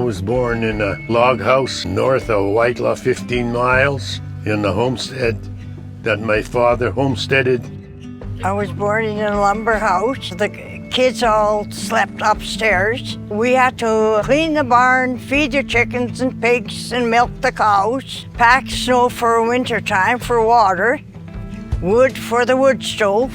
was born in a log house north of Whitelaw, 15 miles, in the homestead that my father homesteaded. I was born in a lumber house. The kids all slept upstairs. We had to clean the barn, feed the chickens and pigs and milk the cows, pack snow for winter time for water, wood for the wood stove.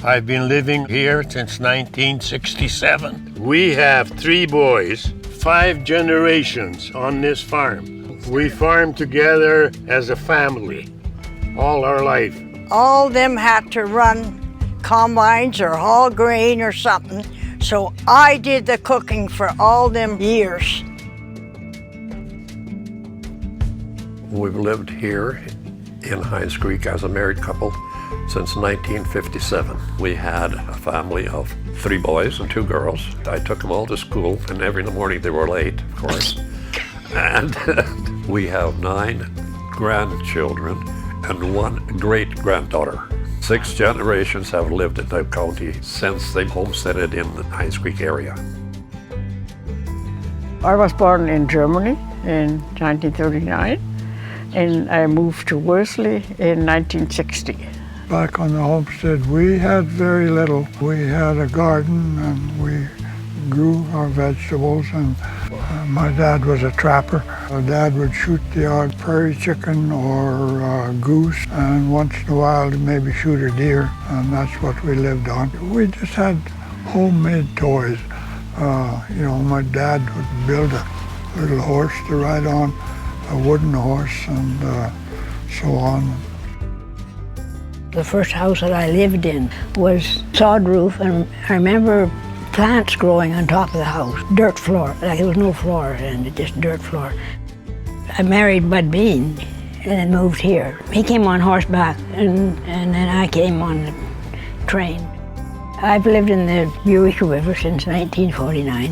I've been living here since 1967. We have 3 boys, 5 generations on this farm. We farm together as a family all our life. All of them had to run combines or haul grain or something, so I did the cooking for all them years. We've lived here in Hinds Creek as a married couple since 1957. We had a family of 3 boys and 2 girls. I took them all to school, and every morning they were late, of course. And we have 9 grandchildren and 1 great-granddaughter. 6 generations have lived in Dike County since they homesteaded in the Hinds Creek area. I was born in Germany in 1939, and I moved to Worsley in 1960. Back on the homestead, we had very little. We had a garden and we grew our vegetables, and my dad was a trapper. Our dad would shoot the odd prairie chicken or goose, and once in a while maybe shoot a deer, and that's what we lived on. We just had homemade toys. My dad would build a little horse to ride on, a wooden horse, and so on. The first house that I lived in was sod roof, and I remember plants growing on top of the house. Dirt floor, like there was no floor, and just dirt floor. I married Bud Bean and then moved here. He came on horseback, and then I came on the train. I've lived in the Eureka River since 1949.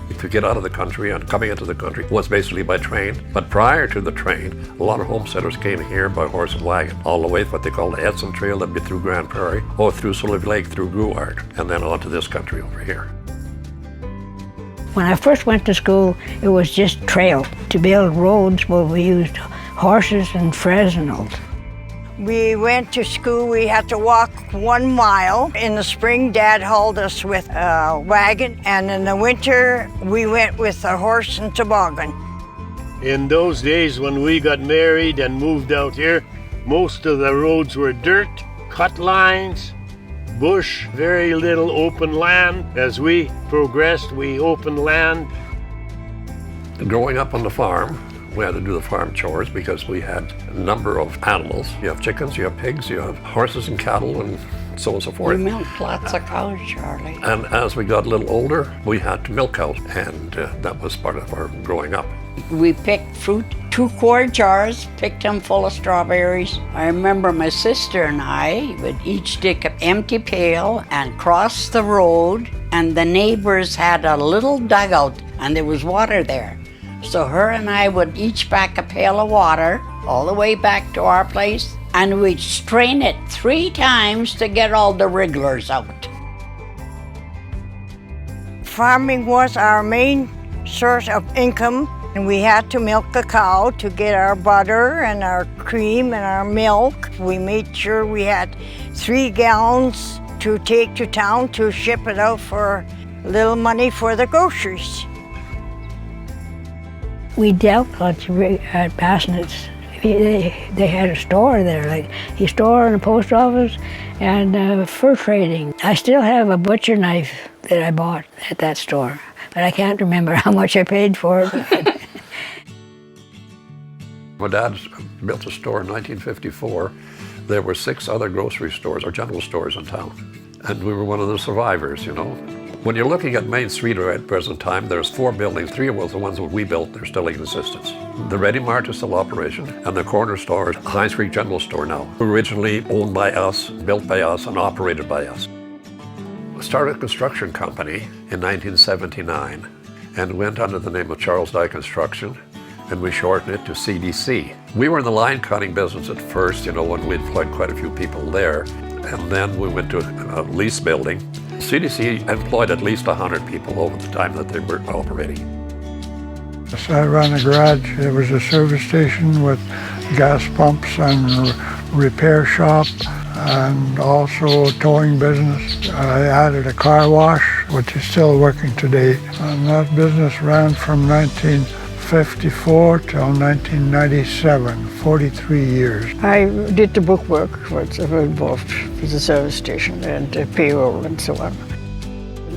If you get out of the country and coming into the country was basically by train. But prior to the train, a lot of homesteaders came here by horse and wagon, all the way to what they call the Edson Trail, that'd be through Grand Prairie, or through Sullivan Lake, through Grouard, and then on to this country over here. When I first went to school, it was just trail. To build roads, well, we used horses and Fresnels. We went to school, we had to walk 1 mile. In the spring, Dad hauled us with a wagon, and in the winter, we went with a horse and toboggan. In those days when we got married and moved out here, most of the roads were dirt, cut lines, bush, very little open land. As we progressed, we opened land. Growing up on the farm, we had to do the farm chores because we had a number of animals. You have chickens, you have pigs, you have horses and cattle, and so on and so forth. We milked lots of cows, Charlie. And as we got a little older, we had to milk cows, and that was part of our growing up. We picked fruit, 2-quart jars, picked them full of strawberries. I remember my sister and I would each take an empty pail and cross the road, and the neighbors had a little dugout, and there was water there. So her and I would each pack a pail of water all the way back to our place, and we'd strain it 3 times to get all the wrigglers out. Farming was our main source of income, and we had to milk a cow to get our butter and our cream and our milk. We made sure we had 3 gallons to take to town to ship it out for a little money for the groceries. We dealt lots at Bassnett's. They had a store there, like a store and a post office, and fur trading. I still have a butcher knife that I bought at that store, but I can't remember how much I paid for it. My dad built a store in 1954. There were 6 other grocery stores or general stores in town, and we were one of the survivors, When you're looking at Main Street at the present time, there's 4 buildings. 3 of the ones that we built, they're still in existence. The Ready Mart is still operation, and the corner store is Hinds Creek General Store now. Originally owned by us, built by us, and operated by us. We started a construction company in 1979 and went under the name of Charles Dye Construction, and we shortened it to CDC. We were in the line cutting business at first, when we employed quite a few people there, and then we went to a lease building. CDC employed at least 100 people over the time that they were operating. So I ran a garage. It was a service station with gas pumps and repair shop and also towing business. I added a car wash, which is still working today. And that business ran from 1954 till 1997, 43 years. I did the bookwork, which was involved with the service station and the payroll and so on.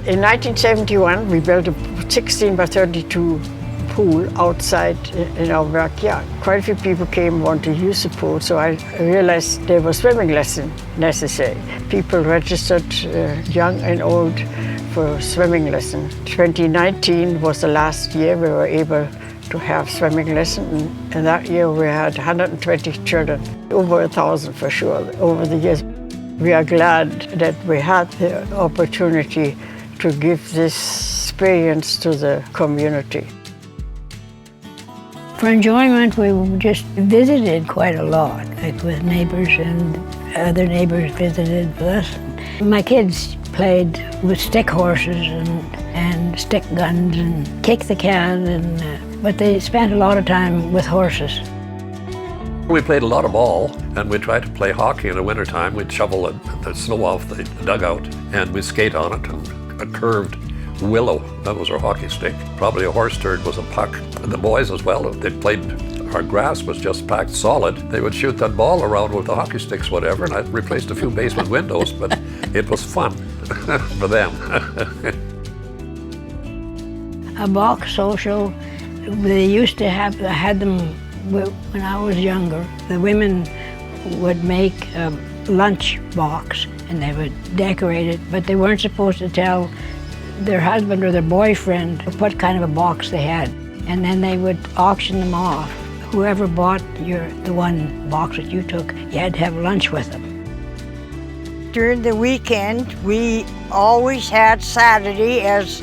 In 1971, we built a 16 by 32 pool outside in our backyard. Quite a few people came and wanted to use the pool, so I realized there was swimming lesson necessary. People registered, young and old, for swimming lesson. 2019 was the last year we were able to have swimming lesson, and that year we had 120 children, over 1,000 for sure, over the years. We are glad that we had the opportunity to give this experience to the community. For enjoyment, we just visited quite a lot, like with neighbors, and other neighbors visited with us. My kids played with stick horses and stick guns and kick the can, but they spent a lot of time with horses. We played a lot of ball, and we tried to play hockey in the wintertime. We'd shovel the snow off the dugout, and we'd skate on it, and a curved willow, that was our hockey stick. Probably a horse turd was a puck. And the boys as well, if they played, our grass was just packed solid, they would shoot that ball around with the hockey sticks, whatever, and I replaced a few basement windows, but it was fun for them. A box social, they used to have, I had them when I was younger. The women would make a lunch box and they would decorate it, but they weren't supposed to tell their husband or their boyfriend what kind of a box they had. And then they would auction them off. Whoever bought the one box that you took, you had to have lunch with them. During the weekend, we always had Saturday as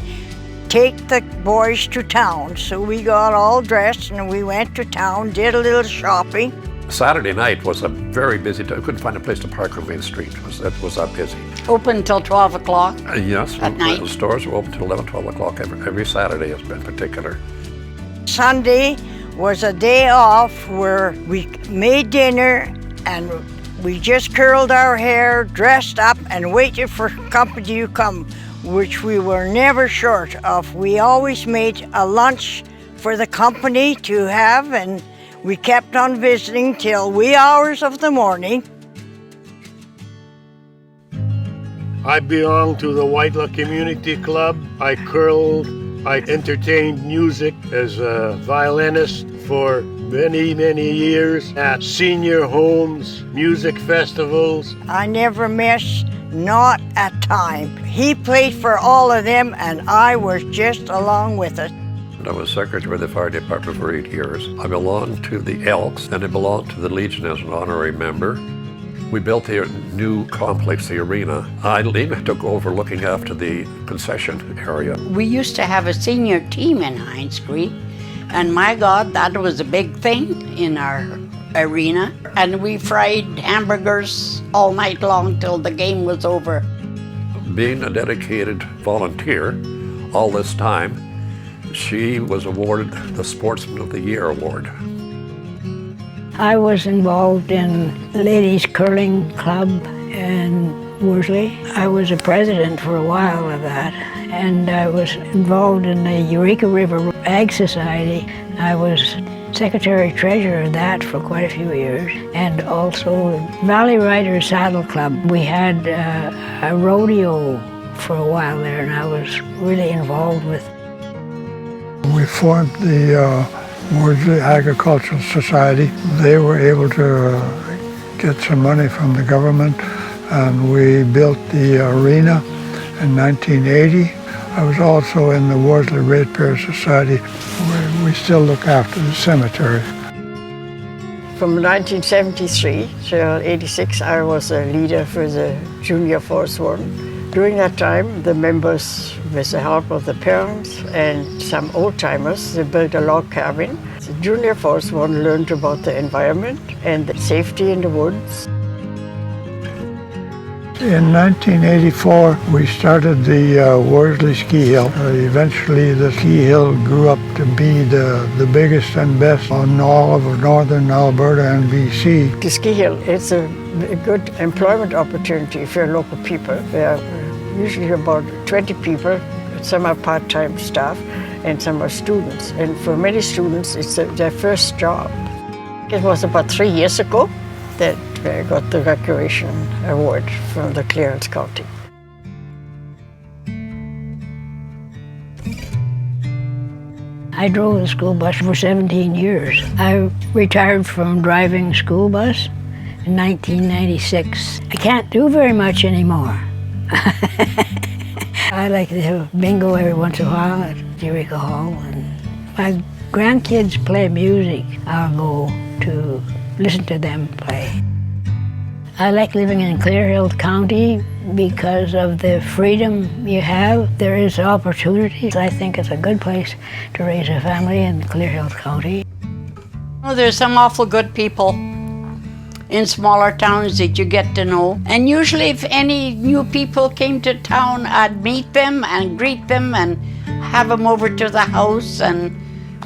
take the boys to town. So we got all dressed and we went to town, did a little shopping. Saturday night was a very busy time. I couldn't find a place to park on Main Street. It was that busy. Open till 12 o'clock? Yes, at night? The stores were open till 11, 12 o'clock every Saturday in particular. Sunday was a day off where we made dinner and we just curled our hair, dressed up, and waited for company to come, which we were never short of. We always made a lunch for the company to have, and we kept on visiting till wee hours of the morning. I belong to the Whitela Community Club. I curled, I entertained music as a violinist for many, many years at senior homes, music festivals. I never missed, not a time. He played for all of them and I was just along with it. I was secretary of the fire department for 8 years. I belonged to the Elks, and I belonged to the Legion as an honorary member. We built the new complex, the arena. Lena took over looking after the concession area. We used to have a senior team in Hines Creek, and my God, that was a big thing in our arena. And we fried hamburgers all night long till the game was over. Being a dedicated volunteer all this time, she was awarded the Sportsman of the Year award. I was involved in the Ladies Curling Club in Worsley. I was a president for a while of that, and I was involved in the Eureka River Ag Society. I was secretary-treasurer of that for quite a few years, and also Valley Riders Saddle Club. We had a rodeo for a while there, and I was really involved with. We formed the Worsley Agricultural Society. They were able to get some money from the government, and we built the arena in 1980. I was also in the Worsley Ratepayer Society, where we still look after the cemetery. From 1973 till 86, I was a leader for the Junior Force One. During that time, the members, with the help of the parents and some old-timers, they built a log cabin. The Junior Force One learned about the environment and the safety in the woods. In 1984, we started the Worsley Ski Hill. Eventually, the ski hill grew up to be the biggest and best on all of northern Alberta and BC. The ski hill is a good employment opportunity for local people. There are usually about 20 people. Some are part-time staff and some are students. And for many students, it's their first job. It was about 3 years ago that I got the Recreation Award from the Clarence County. I drove the school bus for 17 years. I retired from driving school bus in 1996. I can't do very much anymore. I like to have bingo every once in a while at Eureka Hall. And my grandkids play music. I'll go to listen to them play. I like living in Clearfield County because of the freedom you have. There is opportunities. I think it's a good place to raise a family in Clearfield County. Oh, there's some awful good people in smaller towns that you get to know. And usually if any new people came to town, I'd meet them and greet them and have them over to the house and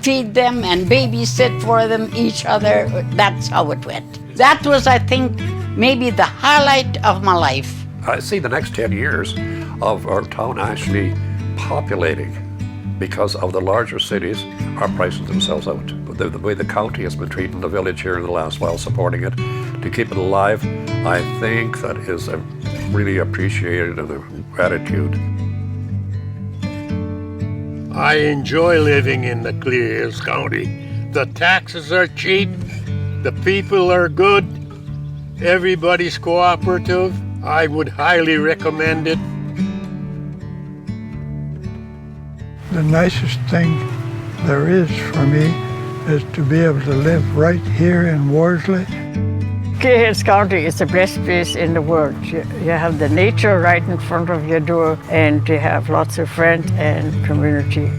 feed them and babysit for them, each other. That's how it went. That was, I think, maybe the highlight of my life. I see the next 10 years of our town actually populating because of the larger cities are pricing themselves out. The way the county has been treating the village here in the last while, supporting it, to keep it alive, I think that is really appreciated and a gratitude. I enjoy living in the Clear Hills County. The taxes are cheap, the people are good, everybody's cooperative. I would highly recommend it. The nicest thing there is for me is to be able to live right here in Worsley. Clear Hills County is the best place in the world. You have the nature right in front of your door, and you have lots of friends and community.